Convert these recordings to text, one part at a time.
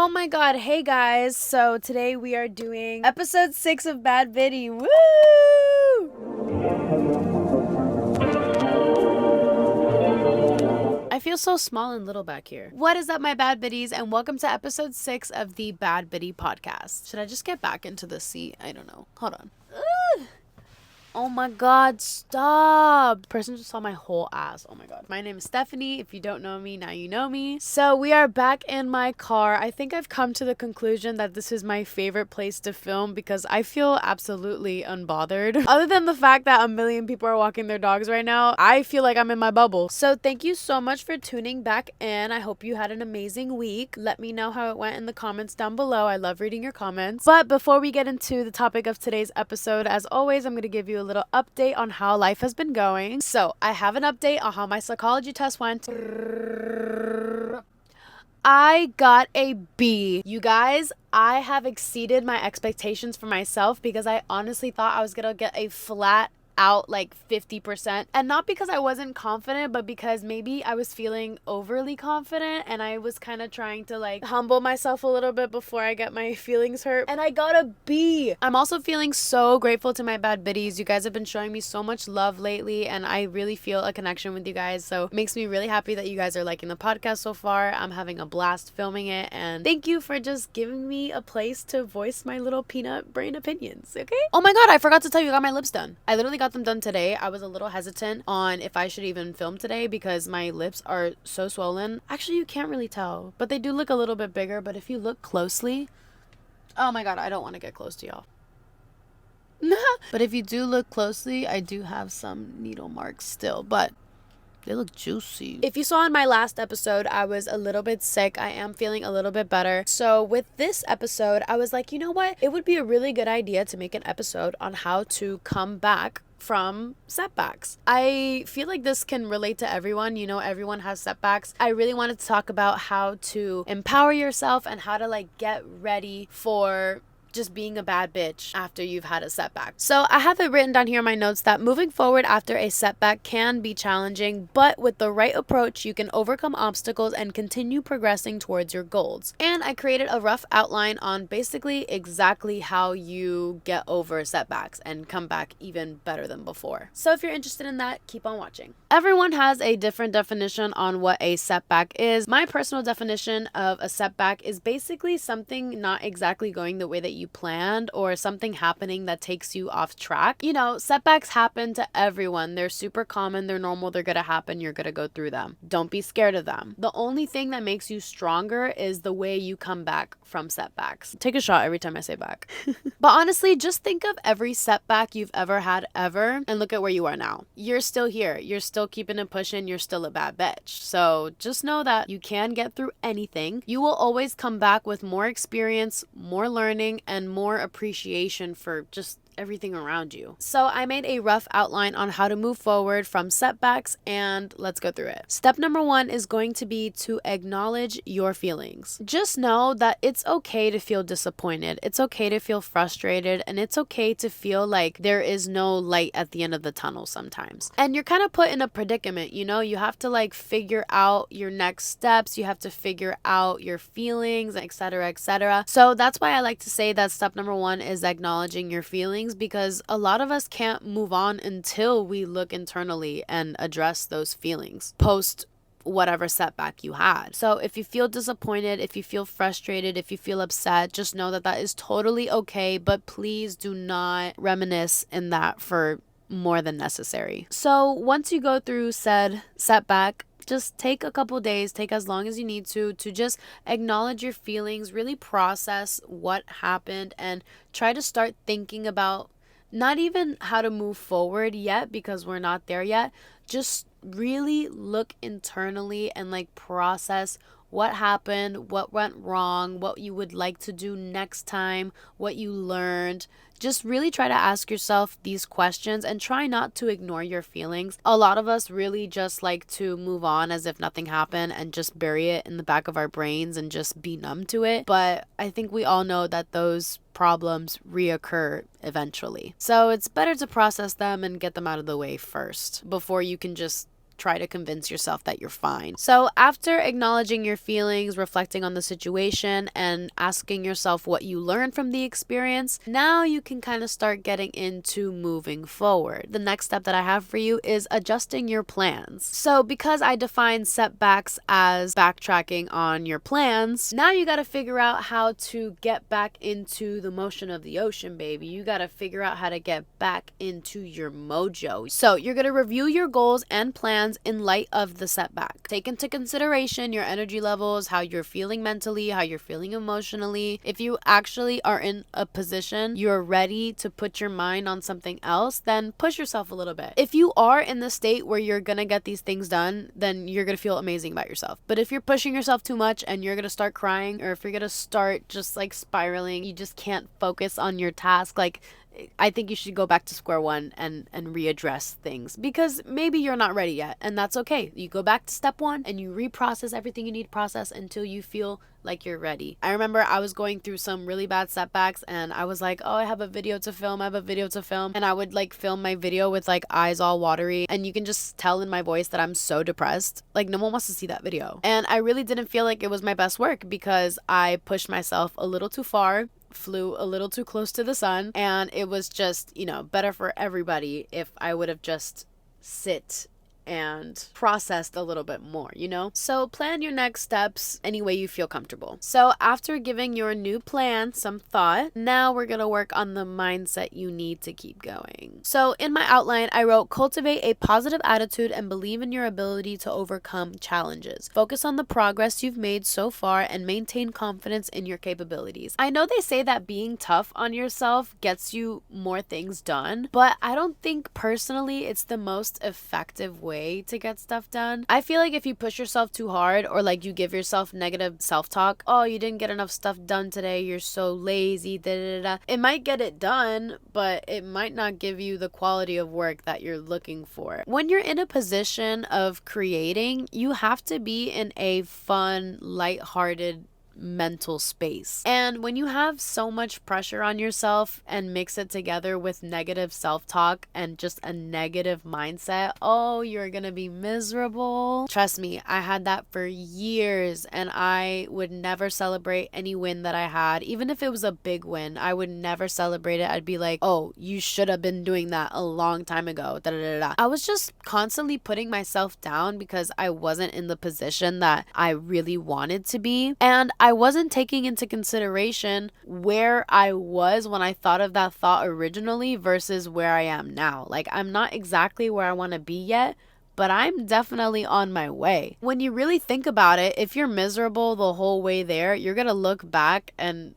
Oh my god, hey guys. So today we are doing episode 6 of Bad Biddy. Woo! I feel so small and little back here. What is up, my bad biddies, and welcome to episode 6 of the Bad Biddy podcast. Should I just get back into the seat? I don't know. Hold on. Oh my god, stop. The person just saw my whole ass. Oh my god. My name is Stephanie. If you don't know me, now you know me. So we are back in my car. I think I've come to the conclusion that this is my favorite place to film because I feel absolutely unbothered. Other than the fact that a million people are walking their dogs right now, I feel like I'm in my bubble. So thank you so much for tuning back in. I hope you had an amazing week. Let me know how it went in the comments down below. I love reading your comments. But before we get into the topic of today's episode, as always, I'm going to give you a little update on how life has been going. So I have an update on how my psychology test went. I got a B. You guys, I have exceeded my expectations for myself because I honestly thought I was gonna get a flat out like 50%, and not because I wasn't confident, but because maybe I was feeling overly confident and I was kind of trying to like humble myself a little bit before I get my feelings hurt, and I got a B. I'm also feeling so grateful to my bad biddies. You guys have been showing me so much love lately and I really feel a connection with you guys, so it makes me really happy that you guys are liking the podcast so far. I'm having a blast filming it, and thank you for just giving me a place to voice my little peanut brain opinions. Okay, oh my god, I forgot to tell you, I got my lips done. I literally got them done today. I was a little hesitant on if I should even film today because my lips are so swollen. Actually, you can't really tell, but they do look a little bit bigger. But if you look closely, oh my god, I don't want to get close to y'all. But if you do look closely, I do have some needle marks still, but they look juicy. If you saw in my last episode, I was a little bit sick. I am feeling a little bit better. So with this episode, I was like, you know what? It would be a really good idea to make an episode on how to come back from setbacks. I feel like this can relate to everyone. You know, everyone has setbacks. I really wanted to talk about how to empower yourself and how to like get ready for just being a bad bitch after you've had a setback. So I have it written down here in my notes that moving forward after a setback can be challenging, but with the right approach, you can overcome obstacles and continue progressing towards your goals. And I created a rough outline on basically exactly how you get over setbacks and come back even better than before. So if you're interested in that, keep on watching. Everyone has a different definition on what a setback is. My personal definition of a setback is basically something not exactly going the way that you planned, or something happening that takes you off track. You know, setbacks happen to everyone. They're super common, they're normal, they're gonna happen, you're gonna go through them. Don't be scared of them. The only thing that makes you stronger is the way you come back from setbacks. Take a shot every time I say back. But honestly, just think of every setback you've ever had ever and look at where you are now. You're still here. You're still keeping it pushing. You're still a bad bitch. So just know that you can get through anything. You will always come back with more experience, more learning, and more appreciation for just everything around you. So I made a rough outline on how to move forward from setbacks, and let's go through it. Step number 1 is going to be to acknowledge your feelings. Just know that it's okay to feel disappointed. It's okay to feel frustrated, and it's okay to feel like there is no light at the end of the tunnel sometimes. And you're kind of put in a predicament, you know, you have to like figure out your next steps. You have to figure out your feelings, etc., etc. So that's why I like to say that step number 1 is acknowledging your feelings, because a lot of us can't move on until we look internally and address those feelings post whatever setback you had. So if you feel disappointed, if you feel frustrated, if you feel upset, just know that that is totally okay, but please do not reminisce in that for more than necessary. So once you go through said setback, just take a couple days, take as long as you need to just acknowledge your feelings, really process what happened, and try to start thinking about not even how to move forward yet, because we're not there yet. Just really look internally and like process what happened, what went wrong, what you would like to do next time, what you learned. Just really try to ask yourself these questions and try not to ignore your feelings. A lot of us really just like to move on as if nothing happened and just bury it in the back of our brains and just be numb to it. But I think we all know that those problems reoccur eventually. So it's better to process them and get them out of the way first before you can just try to convince yourself that you're fine. So after acknowledging your feelings, reflecting on the situation, and asking yourself what you learned from the experience, now you can kind of start getting into moving forward. The next step that I have for you is adjusting your plans. So because I define setbacks as backtracking on your plans, now you got to figure out how to get back into the motion of the ocean, baby. You got to figure out how to get back into your mojo. So you're going to review your goals and plans in light of the setback. Take into consideration your energy levels, how you're feeling mentally, how you're feeling emotionally. If you actually are in a position you're ready to put your mind on something else, then push yourself a little bit. If you are in the state where you're gonna get these things done, then you're gonna feel amazing about yourself. But if you're pushing yourself too much and you're gonna start crying, or if you're gonna start just like spiraling, you just can't focus on your task, like I think you should go back to square one and readdress things, because maybe you're not ready yet, and that's okay. You go back to step one and you reprocess everything you need to process until you feel like you're ready. I remember I was going through some really bad setbacks and I was like, oh, I have a video to film, and I would like film my video with like eyes all watery, and you can just tell in my voice that I'm so depressed. Like no one wants to see that video. And I really didn't feel like it was my best work because I pushed myself a little too far, flew a little too close to the sun, and it was just, better for everybody if I would have just sit and processed a little bit more, So plan your next steps any way you feel comfortable. So after giving your new plan some thought, now we're going to work on the mindset you need to keep going. So in my outline, I wrote, cultivate a positive attitude and believe in your ability to overcome challenges. Focus on the progress you've made so far and maintain confidence in your capabilities. I know they say that being tough on yourself gets you more things done, but I don't think personally it's the most effective way to get stuff done. I feel like if you push yourself too hard, or like you give yourself negative self-talk, oh, you didn't get enough stuff done today, you're so lazy, it might get it done, but it might not give you the quality of work that you're looking for. When you're in a position of creating, you have to be in a fun, lighthearted mental space. And when you have so much pressure on yourself and mix it together with negative self-talk and just a negative mindset, oh, you're gonna be miserable. Trust me, I had that for years, and I would never celebrate any win that I had. Even if it was a big win, I would never celebrate it. I'd be like, oh, you should have been doing that a long time ago. I was just constantly putting myself down because I wasn't in the position that I really wanted to be. And I wasn't taking into consideration where I was when I thought of that thought originally versus where I am now. Like, I'm not exactly where I want to be yet, but I'm definitely on my way. When you really think about it, if you're miserable the whole way there, you're going to look back and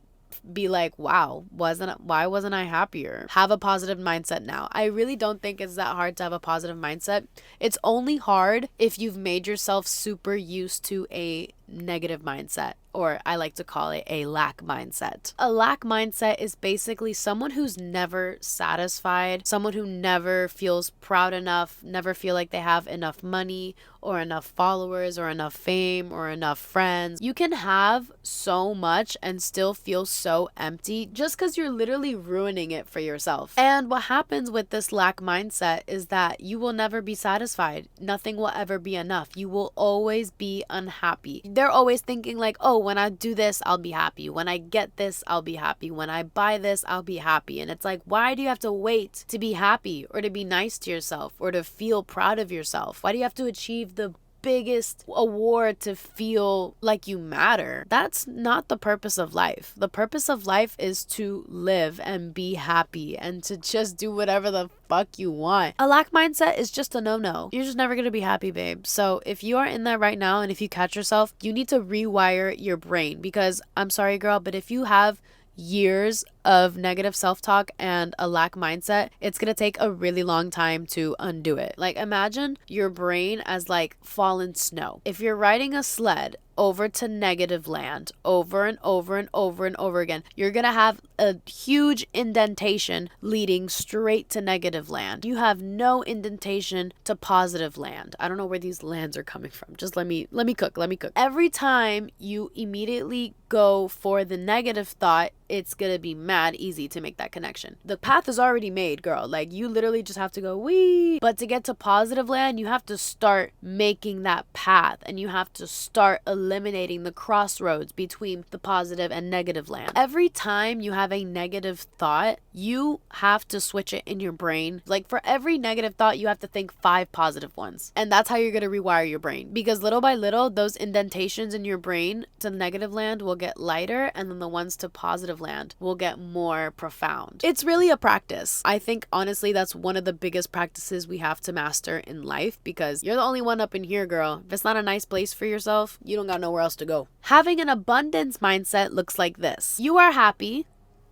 be like, wow, why wasn't I happier? Have a positive mindset now. I really don't think it's that hard to have a positive mindset. It's only hard if you've made yourself super used to a negative mindset, or I like to call it a lack mindset. A lack mindset is basically someone who's never satisfied, someone who never feels proud enough, never feel like they have enough money or enough followers or enough fame or enough friends. You can have so much and still feel so empty just because you're literally ruining it for yourself. And what happens with this lack mindset is that you will never be satisfied. Nothing will ever be enough. You will always be unhappy. They're always thinking like, oh, when I do this, I'll be happy. When I get this, I'll be happy. When I buy this, I'll be happy. And it's like, why do you have to wait to be happy or to be nice to yourself or to feel proud of yourself? Why do you have to achieve the biggest award to feel like you matter? That's not the purpose of life. The purpose of life is to live and be happy and to just do whatever the fuck you want. A lack mindset is just a no-no. You're just never gonna be happy, babe. So if you are in that right now, and if you catch yourself, you need to rewire your brain, because I'm sorry, girl, but if you have years of negative self-talk and a lack mindset, it's gonna take a really long time to undo it. Like, imagine your brain as like fallen snow. If you're riding a sled over to negative land over and over and over and over again, you're gonna have a huge indentation leading straight to negative land. You have no indentation to positive land. I don't know where these lands are coming from. Just let me cook. Every time you immediately go for the negative thought, it's gonna be mad easy to make that connection. The path is already made, girl. Like, you literally just have to go wee. But to get to positive land, you have to start making that path, and you have to start eliminating the crossroads between the positive and negative land. Every time you have a negative thought, you have to switch it in your brain. Like, for every negative thought, you have to think 5 positive ones. And that's how you're going to rewire your brain, because little by little, those indentations in your brain to negative land will get lighter, and then the ones to positive land will get more profound. It's really a practice. I think honestly that's one of the biggest practices we have to master in life, because you're the only one up in here, girl. If it's not a nice place for yourself, you don't got nowhere else to go. Having an abundance mindset looks like this. You are happy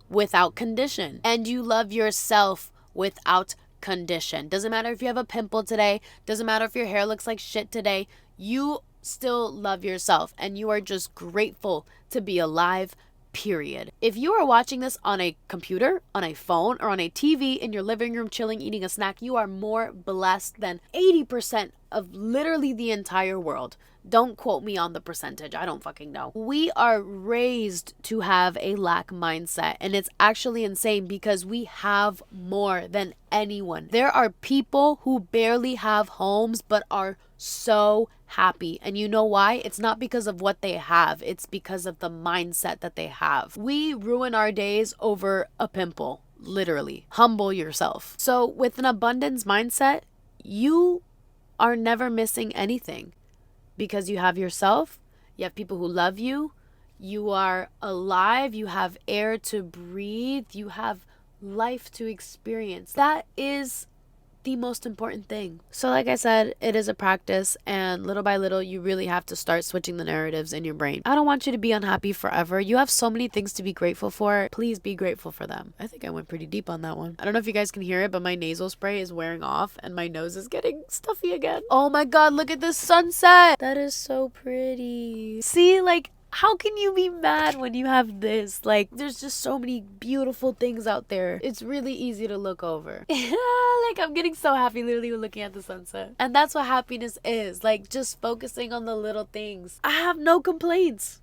without condition, and you love yourself without condition. Doesn't matter if you have a pimple today, doesn't matter if your hair looks like shit today, you still love yourself, and you are just grateful to be alive, period. If you are watching this on a computer, on a phone, or on a TV in your living room chilling, eating a snack, you are more blessed than 80% of literally the entire world. Don't quote me on the percentage. I don't fucking know. We are raised to have a lack mindset, and it's actually insane because we have more than anyone. There are people who barely have homes but are so happy. And you know why? It's not because of what they have. It's because of the mindset that they have. We ruin our days over a pimple, literally. Humble yourself. So with an abundance mindset, you are never missing anything, because you have yourself, you have people who love you, you are alive, you have air to breathe, you have life to experience. That is the most important thing. So like I said, it is a practice, and little by little you really have to start switching the narratives in your brain. I don't want you to be unhappy forever. You have so many things to be grateful for. Please be grateful for them. I think I went pretty deep on that one. I don't know if you guys can hear it, but my nasal spray is wearing off and my nose is getting stuffy again. Oh my god, look at this sunset. That is so pretty. See, like, how can you be mad when you have this? Like, there's just so many beautiful things out there. It's really easy to look over. Like, I'm getting so happy literally looking at the sunset. And that's what happiness is. Like, just focusing on the little things. I have no complaints.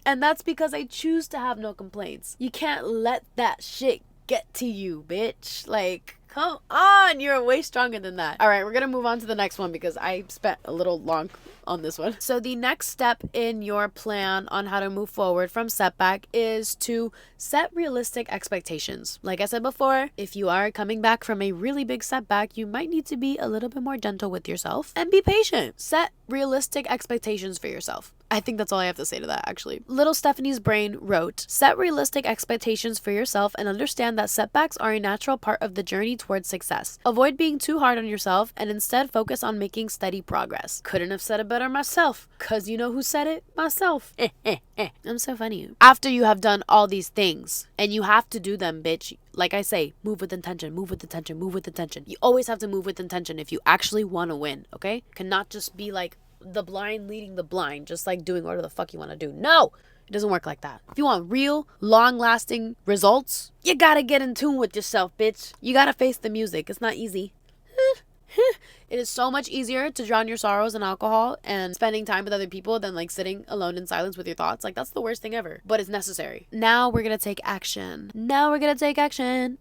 And that's because I choose to have no complaints. You can't let that shit get to you, bitch. Like, come on. You're way stronger than that. All right, we're going to move on to the next one because I spent a little long on this one. So the next step in your plan on how to move forward from setback is to set realistic expectations. Like I said before, if you are coming back from a really big setback, you might need to be a little bit more gentle with yourself and be patient. Set realistic expectations for yourself. I think that's all I have to say to that, actually. Little Stephanie's brain wrote, set realistic expectations for yourself and understand that setbacks are a natural part of the journey towards success. Avoid being too hard on yourself and instead focus on making steady progress. Couldn't have said it better myself, because you know who said it? Myself. I'm so funny. After you have done all these things, and you have to do them, bitch, like I say, move with intention, move with intention, move with intention. You always have to move with intention if you actually want to win, okay? Cannot just be like the blind leading the blind, just like doing whatever the fuck you want to do. No, it doesn't work like that. If you want real, long-lasting results, you gotta get in tune with yourself, bitch. You gotta face the music. It's not easy. It is so much easier to drown your sorrows in alcohol and spending time with other people than like sitting alone in silence with your thoughts. Like, that's the worst thing ever, but it's necessary. Now we're gonna take action.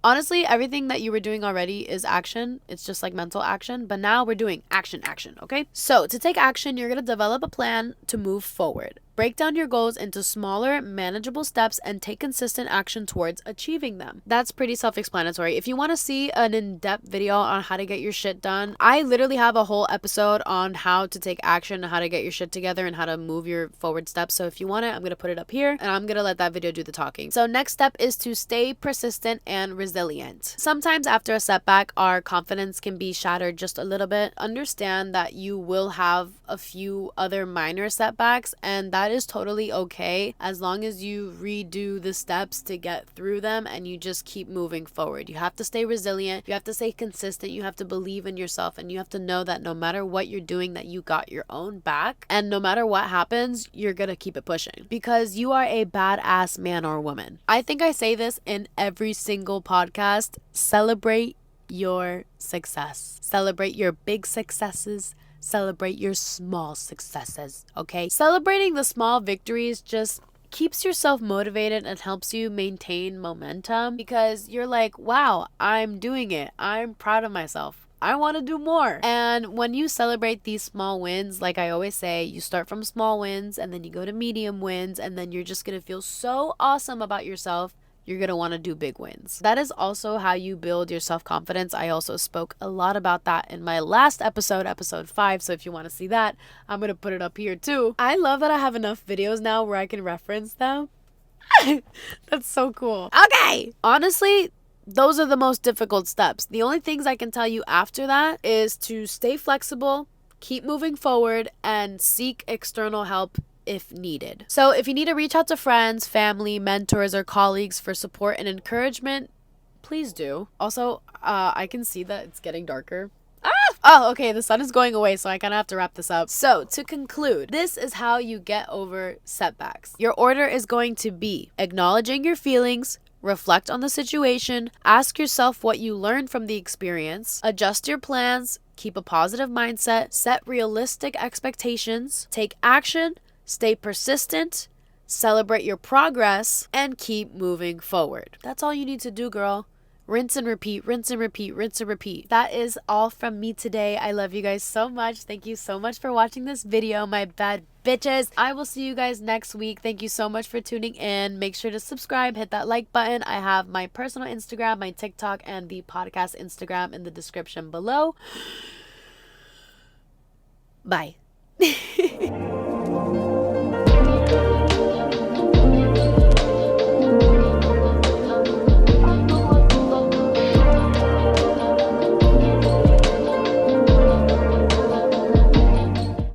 Honestly, everything that you were doing already is action. It's just like mental action, but now we're doing action, okay? So to take action, you're gonna develop a plan to move forward. Break down your goals into smaller, manageable steps and take consistent action towards achieving them. That's pretty self-explanatory. If you want to see an in-depth video on how to get your shit done, I literally have a whole episode on how to take action, how to get your shit together, and how to move your forward steps. So if you want it, I'm going to put it up here, and I'm going to let that video do the talking. So next step is to stay persistent and resilient. Sometimes after a setback, our confidence can be shattered just a little bit. Understand that you will have a few other minor setbacks, and that is totally okay as long as you redo the steps to get through them and you just keep moving forward. You have to stay resilient, you have to stay consistent, you have to believe in yourself, and you have to know that no matter what you're doing, that you got your own back, and no matter what happens, you're gonna keep it pushing because you are a badass man or woman. I think I say this in every single podcast. Celebrate your success. Celebrate your big successes. Celebrate your small successes, okay? Celebrating the small victories just keeps yourself motivated and helps you maintain momentum because you're like, wow, I'm doing it. I'm proud of myself. I want to do more. And when you celebrate these small wins, like I always say, you start from small wins and then you go to medium wins, and then you're just going to feel so awesome about yourself. You're going to want to do big wins. That is also how you build your self-confidence. I also spoke a lot about that in my last episode, episode 5. So if you want to see that, I'm going to put it up here too. I love that I have enough videos now where I can reference them. That's so cool. Okay. Honestly, those are the most difficult steps. The only things I can tell you after that is to stay flexible, keep moving forward, and seek external help if needed. So if you need to reach out to friends, family, mentors, or colleagues for support and encouragement, please do. Also, I can see that it's getting darker. Oh, okay, the sun is going away, so I kind of have to wrap this up. So, to conclude, this is how you get over setbacks. Your order is going to be acknowledging your feelings, reflect on the situation, ask yourself what you learned from the experience, adjust your plans, keep a positive mindset, set realistic expectations, take action, stay persistent, celebrate your progress, and keep moving forward. That's all you need to do, girl. Rinse and repeat, rinse and repeat, rinse and repeat. That is all from me today. I love you guys so much. Thank you so much for watching this video, my bad bitches. I will see you guys next week. Thank you so much for tuning in. Make sure to subscribe, hit that like button. I have my personal Instagram, my TikTok, and the podcast Instagram in the description below. Bye.